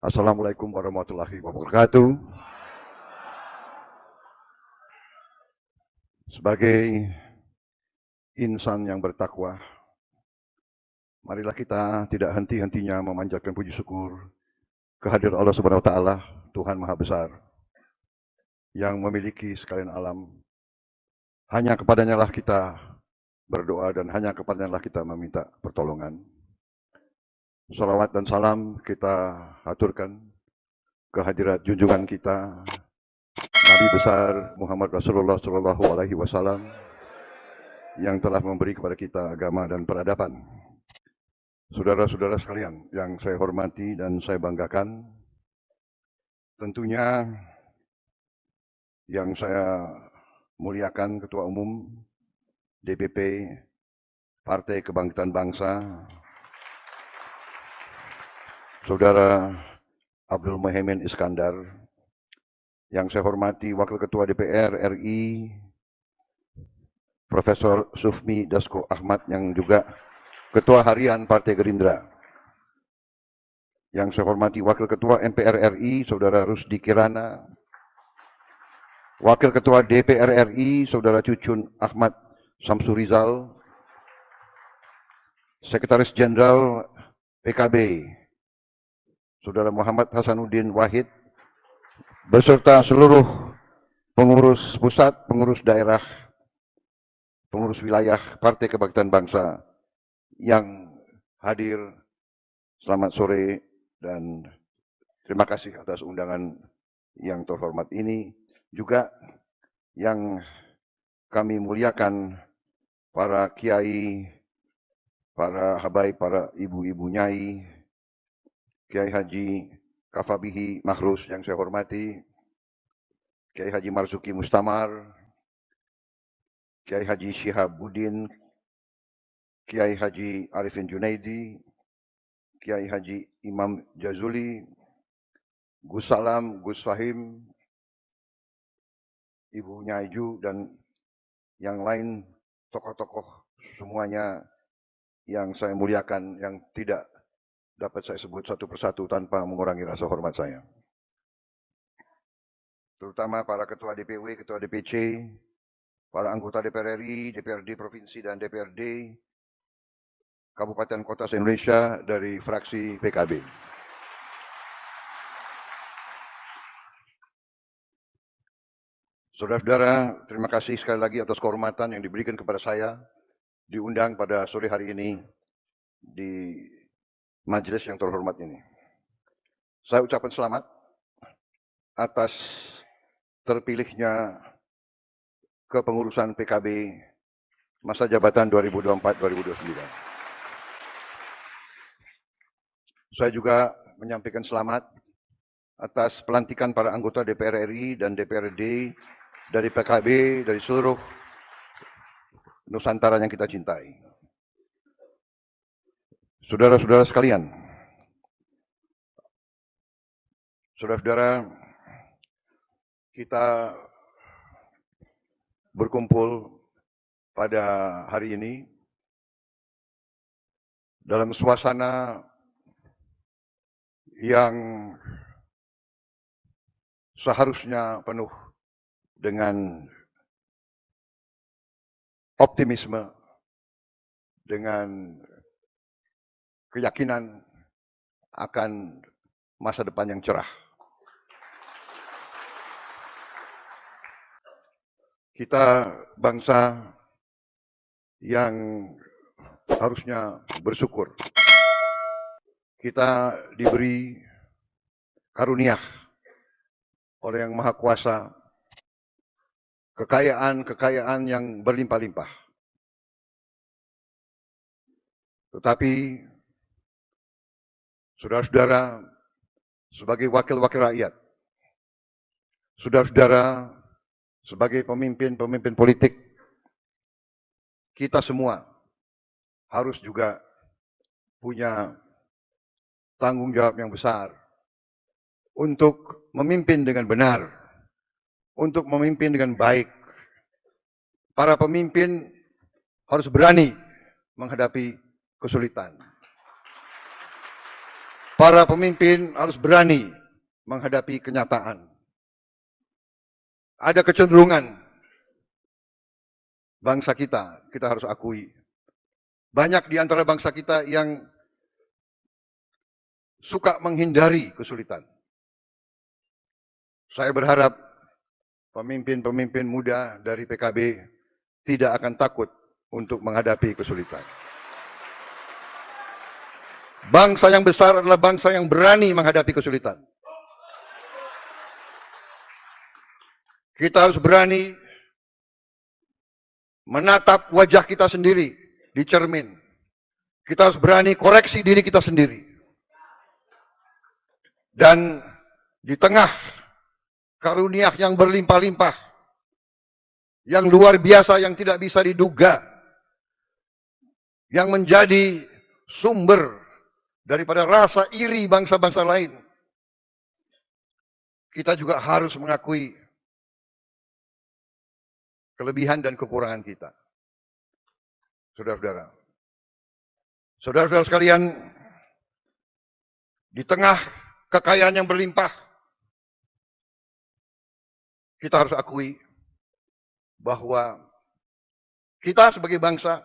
Assalamualaikum warahmatullahi wabarakatuh. Sebagai insan yang bertakwa, marilah kita tidak henti-hentinya memanjatkan puji syukur kehadirat Allah Subhanahu wa taala, Tuhan Maha Besar yang memiliki sekalian alam. Hanya kepadanya lah kita berdoa dan hanya kepadanya lah kita meminta pertolongan. Salawat dan salam kita haturkan kehadirat junjungan kita Nabi besar Muhammad Rasulullah Shallallahu Alaihi Wasallam yang telah memberi kepada kita agama dan peradaban. Saudara-saudara sekalian yang saya hormati dan saya banggakan, tentunya yang saya muliakan Ketua Umum DPP Partai Kebangkitan Bangsa, Saudara Abdul Muhaimin Iskandar, yang saya hormati Wakil Ketua DPR RI, Profesor Sufmi Dasko Ahmad yang juga Ketua Harian Partai Gerindra. Yang saya hormati Wakil Ketua MPR RI, Saudara Rusdi Kirana, Wakil Ketua DPR RI, Saudara Cucun Ahmad Samsurizal, Sekretaris Jenderal PKB, Saudara Muhammad Hasanuddin Wahid, beserta seluruh pengurus pusat, pengurus daerah, pengurus wilayah Partai Kebangkitan Bangsa yang hadir. Selamat sore dan terima kasih atas undangan yang terhormat ini. Juga yang kami muliakan para kiai, para habaib, para ibu-ibu nyai, Kiai Haji Kafabihi Mahrus yang saya hormati, Kiai Haji Marzuki Mustamar, Kiai Haji Syihabuddin, Kiai Haji Arifin Junaidi, Kiai Haji Imam Jazuli, Gus Salam, Gus Fahim, Ibu Nyaiju, dan yang lain tokoh-tokoh semuanya yang saya muliakan, yang tidak dapat saya sebut satu persatu tanpa mengurangi rasa hormat saya. Terutama para ketua DPW, ketua DPC, para anggota DPR RI, DPRD Provinsi, dan DPRD Kabupaten Kota se-Indonesia dari fraksi PKB. Saudara-saudara, terima kasih sekali lagi atas kehormatan yang diberikan kepada saya diundang pada sore hari ini di majelis yang terhormat ini. Saya ucapkan selamat atas terpilihnya kepengurusan PKB masa jabatan 2024-2029. Saya juga menyampaikan selamat atas pelantikan para anggota DPR RI dan DPRD dari PKB, dari seluruh Nusantara yang kita cintai. Saudara-saudara sekalian, saudara-saudara, kita berkumpul pada hari ini dalam suasana yang seharusnya penuh dengan optimisme, dengan keyakinan akan masa depan yang cerah. Kita bangsa yang harusnya bersyukur. Kita diberi karunia oleh Yang Maha Kuasa, kekayaan yang berlimpah-limpah. Tetapi saudara-saudara, sebagai wakil-wakil rakyat, saudara-saudara sebagai pemimpin-pemimpin politik, kita semua harus juga punya tanggung jawab yang besar untuk memimpin dengan benar, untuk memimpin dengan baik. Para pemimpin harus berani menghadapi kesulitan. Para pemimpin harus berani menghadapi kenyataan. Ada kecenderungan bangsa kita harus akui. Banyak di antara bangsa kita yang suka menghindari kesulitan. Saya berharap pemimpin-pemimpin muda dari PKB tidak akan takut untuk menghadapi kesulitan. Bangsa yang besar adalah bangsa yang berani menghadapi kesulitan. Kita harus berani menatap wajah kita sendiri di cermin. Kita harus berani koreksi diri kita sendiri. Dan di tengah karunia yang berlimpah-limpah, yang luar biasa, yang tidak bisa diduga, yang menjadi sumber daripada rasa iri bangsa-bangsa lain, kita juga harus mengakui kelebihan dan kekurangan kita. Saudara-saudara, saudara-saudara sekalian, di tengah kekayaan yang berlimpah, kita harus akui bahwa kita sebagai bangsa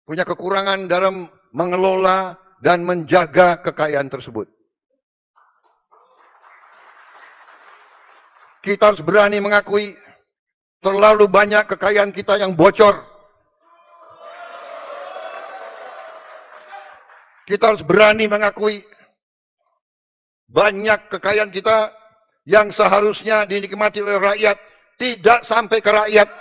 punya kekurangan dalam mengelola dan menjaga kekayaan tersebut. Kita harus berani mengakui terlalu banyak kekayaan kita yang bocor. Kita harus berani mengakui banyak kekayaan kita yang seharusnya dinikmati oleh rakyat tidak sampai ke rakyat.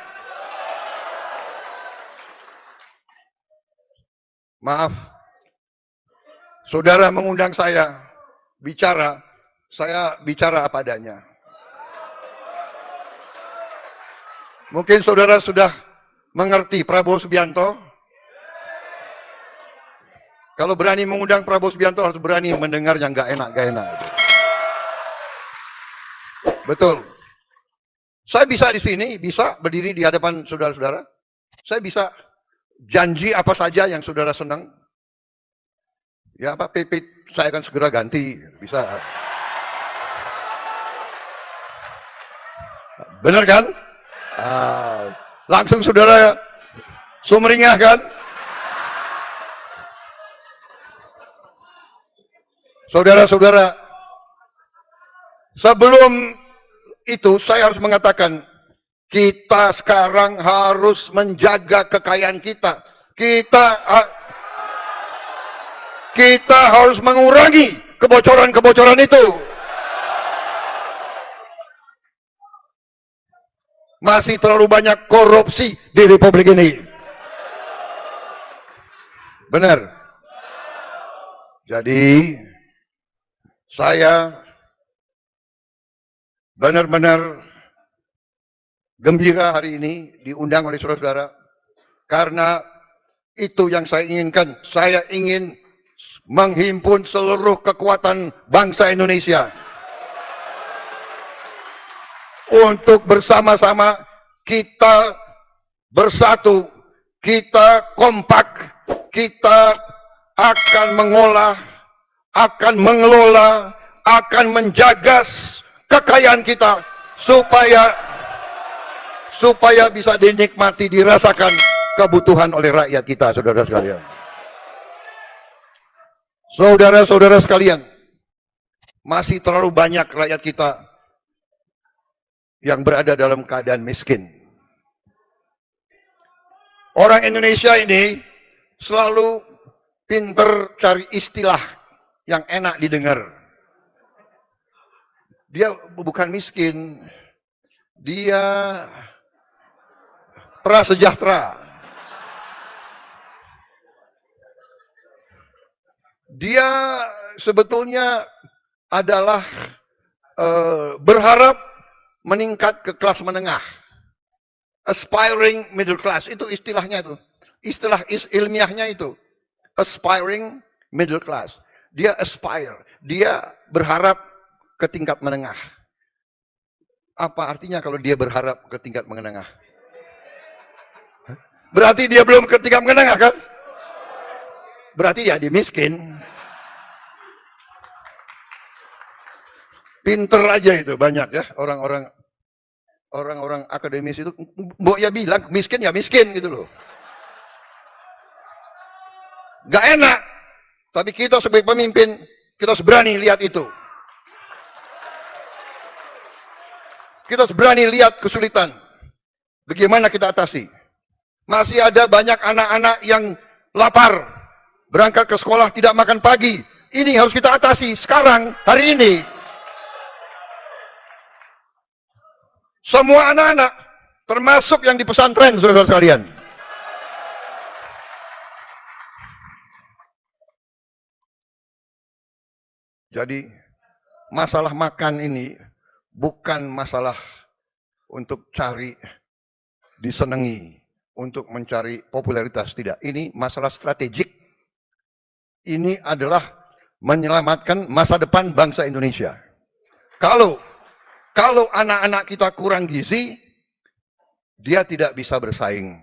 Maaf, saudara mengundang saya bicara apa adanya. Mungkin saudara sudah mengerti Prabowo Subianto. Kalau berani mengundang Prabowo Subianto harus berani mendengar yang gak enak. Betul. Saya bisa di sini, bisa berdiri di hadapan saudara-saudara. Saya bisa janji apa saja yang saudara senang. Ya, Pak PP saya akan segera ganti, bisa. Benar kan? Langsung saudara sumringah kan? Saudara-saudara, sebelum itu saya harus mengatakan, kita sekarang harus menjaga kekayaan kita. Kita harus mengurangi kebocoran-kebocoran itu. Masih terlalu banyak korupsi di Republik ini. Benar. Jadi saya benar-benar gembira hari ini diundang oleh saudara-saudara, karena itu yang saya inginkan. Saya ingin menghimpun seluruh kekuatan bangsa Indonesia untuk bersama-sama kita bersatu, kita kompak, kita akan mengolah, akan mengelola, akan menjaga kekayaan kita supaya bisa dinikmati, dirasakan kebutuhan oleh rakyat kita, saudara sekalian. Saudara-saudara sekalian, masih terlalu banyak rakyat kita yang berada dalam keadaan miskin. Orang Indonesia ini selalu pinter cari istilah yang enak didengar. Dia bukan miskin, dia prasejahtera. Dia sebetulnya adalah berharap meningkat ke kelas menengah. Aspiring middle class, itu istilahnya itu. Istilah ilmiahnya itu. Aspiring middle class. Dia aspire, dia berharap ke tingkat menengah. Apa artinya kalau dia berharap ke tingkat menengah? Berarti dia belum ke tingkat menengah kan? Berarti ya dia miskin. Pinter aja itu banyak ya orang-orang akademis itu. Mbok ya bilang miskin ya miskin gitu loh. Gak enak. Tapi kita sebagai pemimpin, kita harus berani lihat itu. Kita harus berani lihat kesulitan. Bagaimana kita atasi. Masih ada banyak anak-anak yang lapar. Berangkat ke sekolah tidak makan pagi. Ini harus kita atasi sekarang, hari ini. Semua anak-anak, termasuk yang di pesantren, saudara sekalian. Jadi, masalah makan ini bukan masalah untuk cari disenangi, untuk mencari popularitas, tidak. Ini masalah strategik. Ini adalah menyelamatkan masa depan bangsa Indonesia. Kalau anak-anak kita kurang gizi, dia tidak bisa bersaing.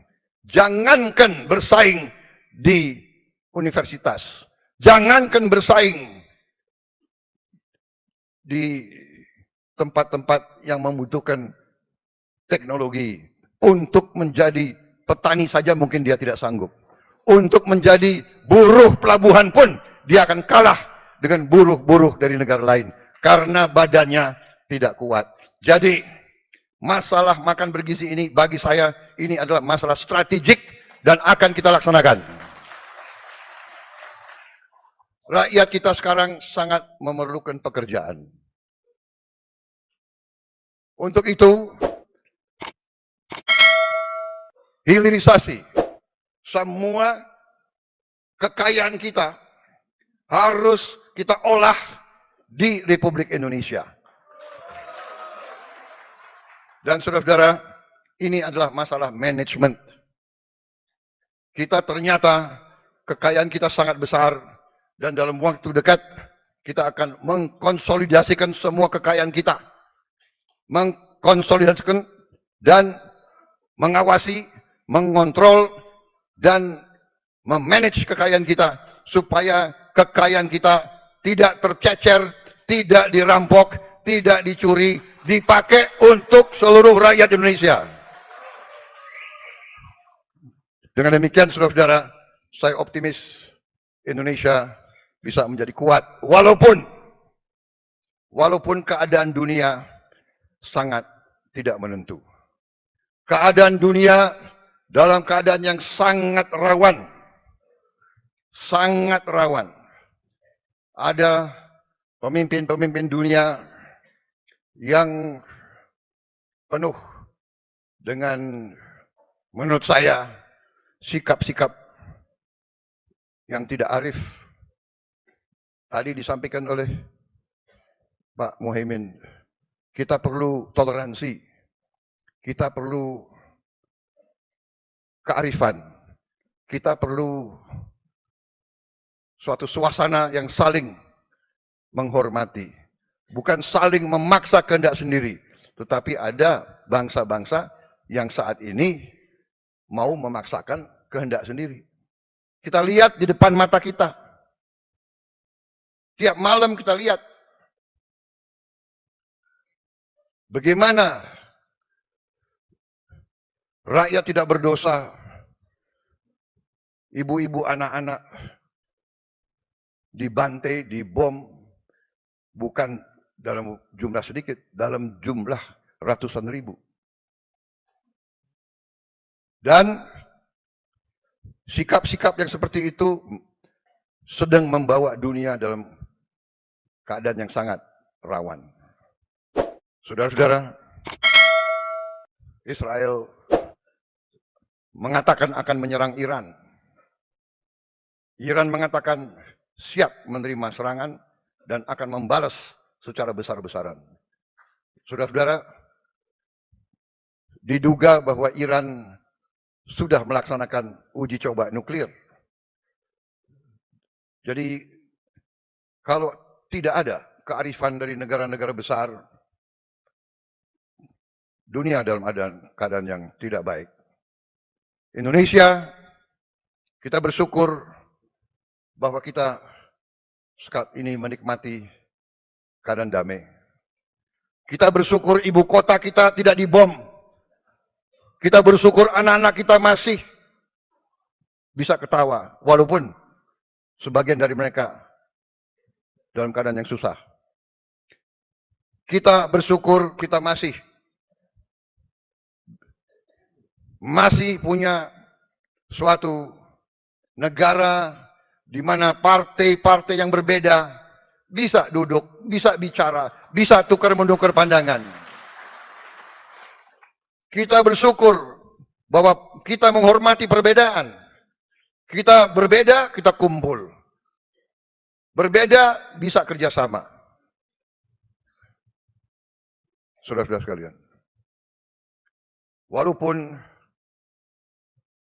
Jangankan bersaing di universitas, jangankan bersaing di tempat-tempat yang membutuhkan teknologi. Untuk menjadi petani saja mungkin dia tidak sanggup. Untuk menjadi buruh pelabuhan pun dia akan kalah dengan buruh-buruh dari negara lain. Karena badannya tidak kuat. Jadi masalah makan bergizi ini bagi saya ini adalah masalah strategik dan akan kita laksanakan. Rakyat kita sekarang sangat memerlukan pekerjaan. Untuk itu, hilirisasi semua kekayaan kita harus kita olah di Republik Indonesia. Dan saudara-saudara, ini adalah masalah manajemen. Kita ternyata kekayaan kita sangat besar dan dalam waktu dekat kita akan mengkonsolidasikan semua kekayaan kita. Mengkonsolidasikan dan mengawasi, mengontrol dan memanage kekayaan kita supaya kekayaan kita tidak tercecer, tidak dirampok, tidak dicuri, dipakai untuk seluruh rakyat Indonesia. Dengan demikian saudara-saudara, saya optimis Indonesia bisa menjadi kuat walaupun keadaan dunia sangat tidak menentu. Keadaan dunia dalam keadaan yang sangat rawan. Sangat rawan. Ada pemimpin-pemimpin dunia yang penuh dengan, menurut saya, sikap-sikap yang tidak arif. Tadi disampaikan oleh Pak Muhaimin, kita perlu toleransi. Kita perlu kearifan. Kita perlu suatu suasana yang saling menghormati. Bukan saling memaksa kehendak sendiri. Tetapi ada bangsa-bangsa yang saat ini mau memaksakan kehendak sendiri. Kita lihat di depan mata kita. Tiap malam kita lihat. Bagaimana rakyat tidak berdosa, ibu-ibu, anak-anak dibantai, dibom, bukan dalam jumlah sedikit, dalam jumlah ratusan ribu. Dan sikap-sikap yang seperti itu sedang membawa dunia dalam keadaan yang sangat rawan. Saudara-saudara, Israel mengatakan akan menyerang Iran. Iran mengatakan siap menerima serangan dan akan membalas secara besar-besaran. Saudara-saudara, diduga bahwa Iran sudah melaksanakan uji coba nuklir. Jadi kalau tidak ada kearifan dari negara-negara besar, dunia dalam keadaan yang tidak baik. Indonesia, kita bersyukur bahwa kita saat ini menikmati keadaan damai. Kita bersyukur ibu kota kita tidak dibom. Kita bersyukur anak-anak kita masih bisa ketawa, walaupun sebagian dari mereka dalam keadaan yang susah. Kita bersyukur kita masih punya suatu negara di mana partai-partai yang berbeda bisa duduk, bisa bicara, bisa tukar-menukar pandangan. Kita bersyukur bahwa kita menghormati perbedaan. Kita berbeda, kita kumpul. Berbeda, bisa kerjasama. Saudara-saudara sekalian, walaupun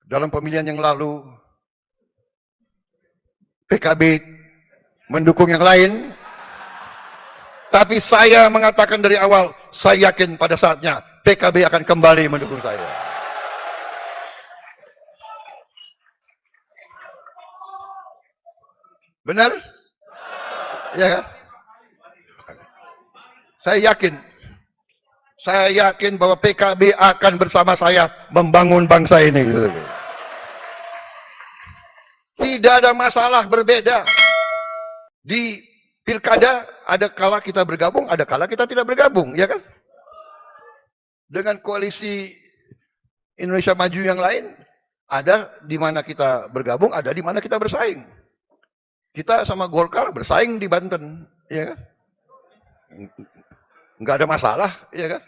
dalam pemilihan yang lalu PKB mendukung yang lain, tapi saya mengatakan dari awal, saya yakin pada saatnya PKB akan kembali mendukung saya. Benar? Ya kan? Saya yakin bahwa PKB akan bersama saya membangun bangsa ini. Tidak ada masalah berbeda. Di pilkada ada kala kita bergabung, ada kala kita tidak bergabung, ya kan? Dengan koalisi Indonesia Maju yang lain, ada di mana kita bergabung, ada di mana kita bersaing. Kita sama Golkar bersaing di Banten, ya kan? Nggak ada masalah, ya kan?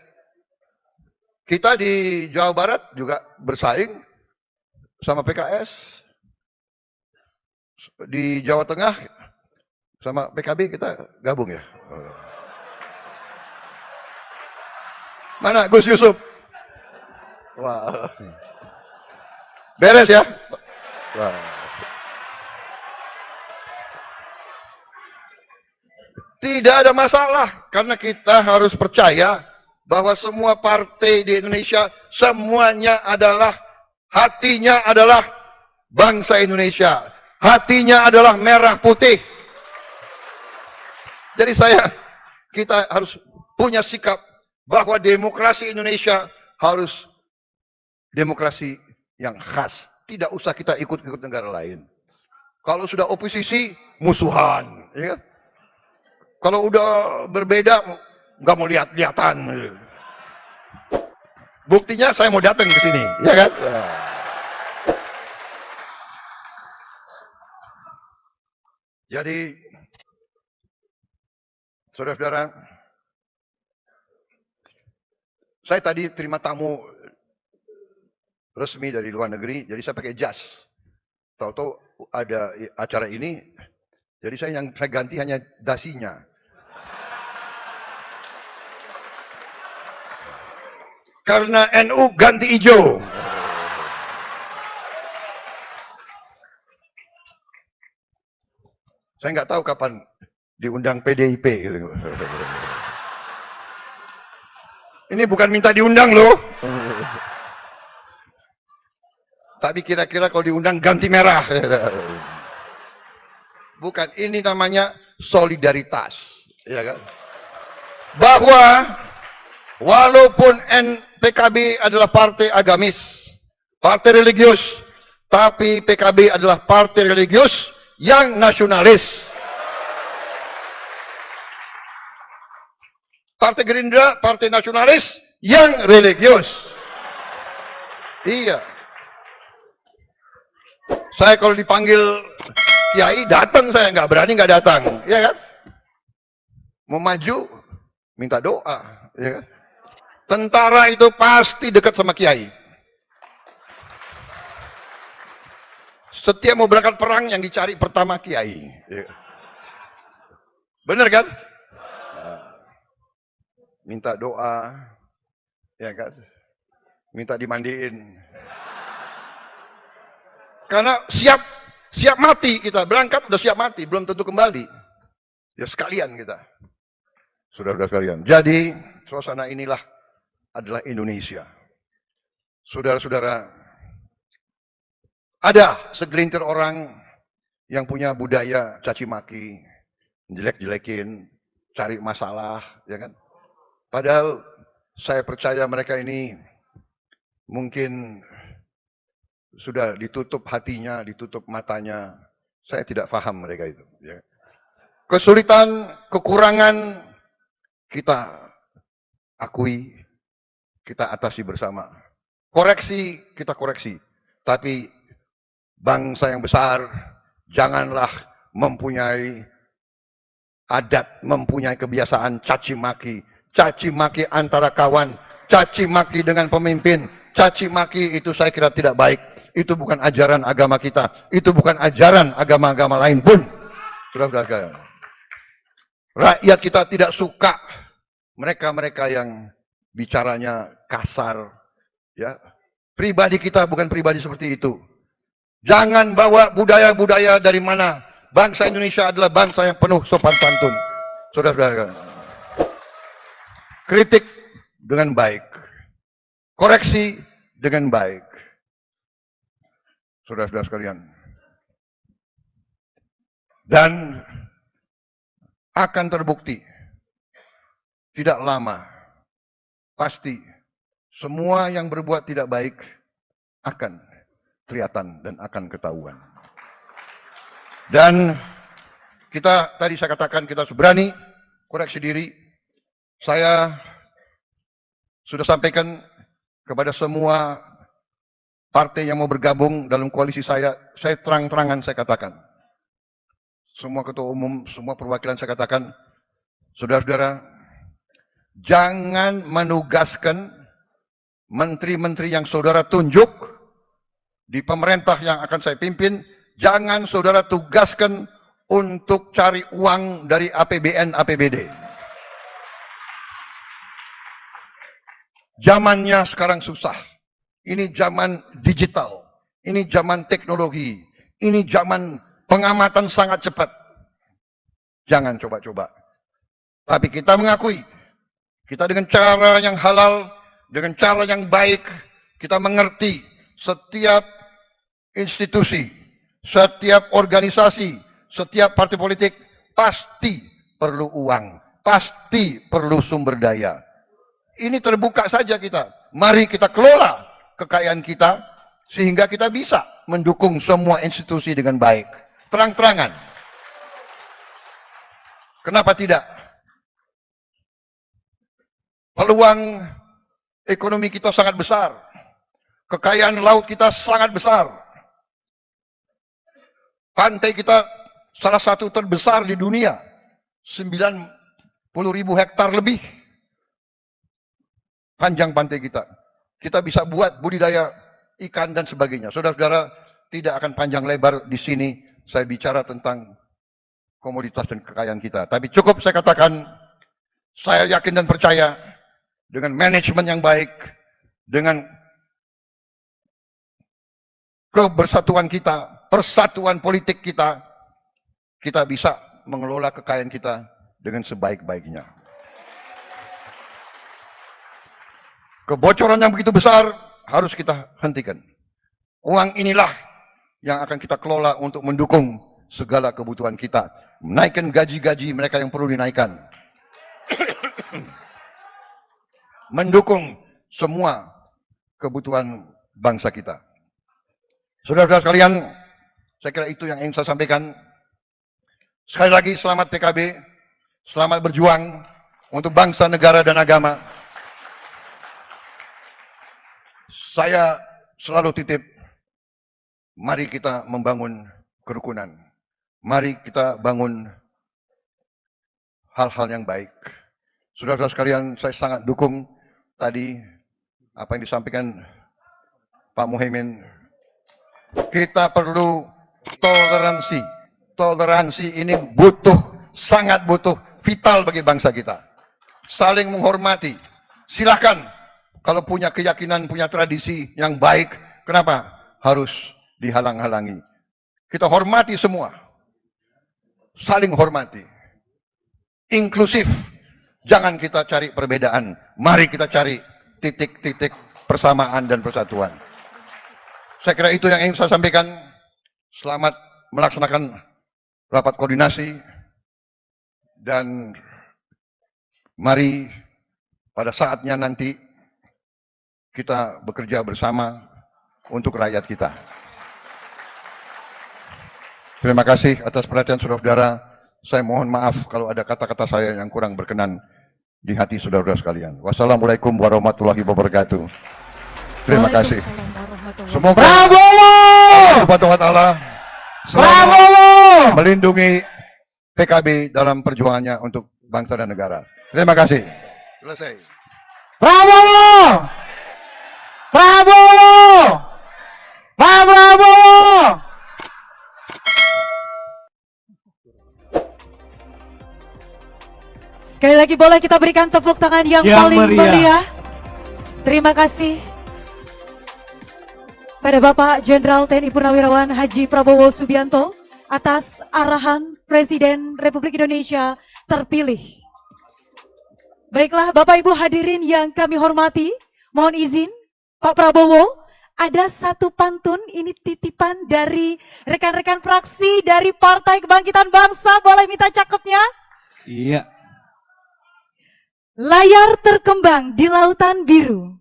Kita di Jawa Barat juga bersaing sama PKS. Di Jawa Tengah sama PKB kita gabung ya. Mana Gus Yusuf? Wah. Beres ya? Wah. Tidak ada masalah karena kita harus percaya bahwa semua partai di Indonesia semuanya adalah hatinya adalah bangsa Indonesia. Hatinya adalah merah putih. Jadi kita harus punya sikap bahwa demokrasi Indonesia harus demokrasi yang khas. Tidak usah kita ikut-ikut negara lain. Kalau sudah oposisi, musuhan. Ya kan? Kalau udah berbeda, nggak mau lihat-lihatan. Buktinya saya mau datang ke sini, ya kan? Jadi, saudara-saudara, saya tadi terima tamu resmi dari luar negeri, jadi saya pakai jas. Tahu-tahu ada acara ini, jadi saya ganti hanya dasinya. Karena NU ganti hijau. Saya nggak tahu kapan diundang PDIP. Ini bukan minta diundang loh. Tapi kira-kira kalau diundang ganti merah. Bukan, ini namanya solidaritas. Ya kan? Bahwa walaupun PKB adalah partai agamis, partai religius, tapi PKB adalah partai religius yang nasionalis. Partai Gerindra, partai nasionalis yang religius. Iya. Saya kalau dipanggil kiai datang, saya nggak berani nggak datang, ya kan? Mau maju, minta doa, ya kan? Tentara itu pasti dekat sama kiai. Setiap mau berangkat perang yang dicari pertama kiai. Bener kan? Minta doa, ya kan? Minta dimandiin. Karena siap mati kita, berangkat udah siap mati, belum tentu kembali. Ya sekalian kita. Saudara-saudara sekalian. Jadi suasana inilah adalah Indonesia. Saudara-saudara, ada segelintir orang yang punya budaya caci maki, jelek-jelekin, cari masalah, ya kan? Padahal saya percaya mereka ini mungkin sudah ditutup hatinya, ditutup matanya. Saya tidak paham mereka itu. Ya. Kesulitan, kekurangan kita akui, kita atasi bersama. Koreksi, kita koreksi. Tapi bangsa yang besar, janganlah mempunyai adat, mempunyai kebiasaan caci maki antara kawan, caci maki dengan pemimpin, caci maki itu saya kira tidak baik. Itu bukan ajaran agama kita, itu bukan ajaran agama-agama lain pun. Saudara-saudara, rakyat kita tidak suka mereka-mereka yang bicaranya kasar, ya. Pribadi kita bukan pribadi seperti itu. Jangan bawa budaya-budaya dari mana. Bangsa Indonesia adalah bangsa yang penuh sopan santun. Saudara-saudara, kritik dengan baik, koreksi dengan baik. Saudara-saudara sekalian, dan akan terbukti tidak lama, pasti semua yang berbuat tidak baik akan kelihatan dan akan ketahuan. Dan kita, tadi saya katakan kita berani koreksi diri. Saya sudah sampaikan kepada semua partai yang mau bergabung dalam koalisi saya terang-terangan saya katakan. Semua ketua umum, semua perwakilan saya katakan, saudara-saudara, jangan menugaskan menteri-menteri yang saudara tunjuk di pemerintah yang akan saya pimpin, jangan saudara tugaskan untuk cari uang dari APBN, APBD. Zamannya sekarang susah. Ini zaman digital, ini zaman teknologi, ini zaman pengamatan sangat cepat. Jangan coba-coba. Tapi kita mengakui, kita dengan cara yang halal, dengan cara yang baik, kita mengerti setiap institusi, setiap organisasi, setiap partai politik pasti perlu uang, pasti perlu sumber daya. Ini terbuka saja kita. Mari kita kelola kekayaan kita sehingga kita bisa mendukung semua institusi dengan baik. Terang-terangan. Kenapa tidak? Peluang ekonomi kita sangat besar. Kekayaan laut kita sangat besar. Pantai kita salah satu terbesar di dunia. 90.000 hektar lebih. Panjang pantai kita. Kita bisa buat budidaya ikan dan sebagainya. Saudara-saudara, tidak akan panjang lebar di sini saya bicara tentang komoditas dan kekayaan kita. Tapi cukup saya katakan, saya yakin dan percaya dengan manajemen yang baik, dengan kebersatuan kita, persatuan politik kita, kita bisa mengelola kekayaan kita dengan sebaik-baiknya. Kebocoran yang begitu besar harus kita hentikan. Uang inilah yang akan kita kelola untuk mendukung segala kebutuhan kita. Menaikkan gaji-gaji mereka yang perlu dinaikkan. Mendukung semua kebutuhan bangsa kita. Saudara-saudara sekalian, saya kira itu yang ingin saya sampaikan. Sekali lagi selamat PKB, selamat berjuang untuk bangsa, negara, dan agama. Saya selalu titip, mari kita membangun kerukunan. Mari kita bangun hal-hal yang baik. Saudara-saudara sekalian, saya sangat dukung tadi apa yang disampaikan Pak Muhaimin. Kita perlu toleransi. Toleransi ini butuh, sangat butuh, vital bagi bangsa kita. Saling menghormati. Silakan. Kalau punya keyakinan, punya tradisi yang baik, kenapa harus dihalang-halangi? Kita hormati semua. Saling hormati. Inklusif. Jangan kita cari perbedaan. Mari kita cari titik-titik persamaan dan persatuan. Saya kira itu yang ingin saya sampaikan. Selamat melaksanakan rapat koordinasi. Dan mari pada saatnya nanti kita bekerja bersama untuk rakyat kita. Terima kasih atas perhatian saudara-saudara. Saya mohon maaf kalau ada kata-kata saya yang kurang berkenan di hati saudara-saudara sekalian. Wassalamualaikum warahmatullahi wabarakatuh. Terima kasih. Semoga Allah Subhanahu wa taala selalu melindungi PKB dalam perjuangannya untuk bangsa dan negara. Terima kasih. Selesai. Prabowo! Prabowo! Pak Prabowo! Sekali lagi boleh kita berikan tepuk tangan yang paling meriah. Terima kasih pada Bapak Jenderal TNI Purnawirawan Haji Prabowo Subianto atas arahan Presiden Republik Indonesia terpilih. Baiklah Bapak Ibu hadirin yang kami hormati, mohon izin Pak Prabowo, ada satu pantun ini titipan dari rekan-rekan fraksi dari Partai Kebangkitan Bangsa, boleh minta cakepnya? Iya. Layar terkembang di lautan biru.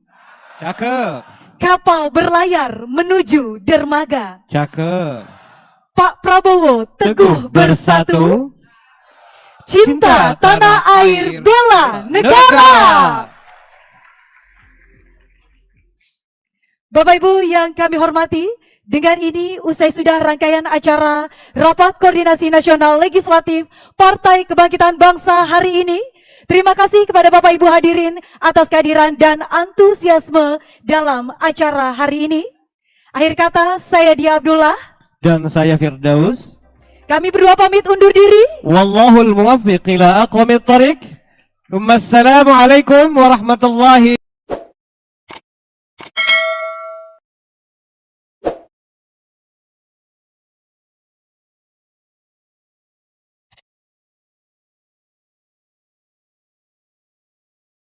Cakep. Kapal berlayar menuju dermaga. Cakep. Pak Prabowo teguh bersatu. Cinta tanah air, bela negara. Bapak Ibu yang kami hormati, dengan ini usai sudah rangkaian acara Rapat Koordinasi Nasional Legislatif Partai Kebangkitan Bangsa hari ini. Terima kasih kepada Bapak Ibu hadirin atas kehadiran dan antusiasme dalam acara hari ini. Akhir kata, saya Dia Abdullah. Dan saya Firdaus. Kami berdua pamit undur diri. Wallahul muwaffiq ila aqwamit thariq. Assalamualaikum warahmatullahi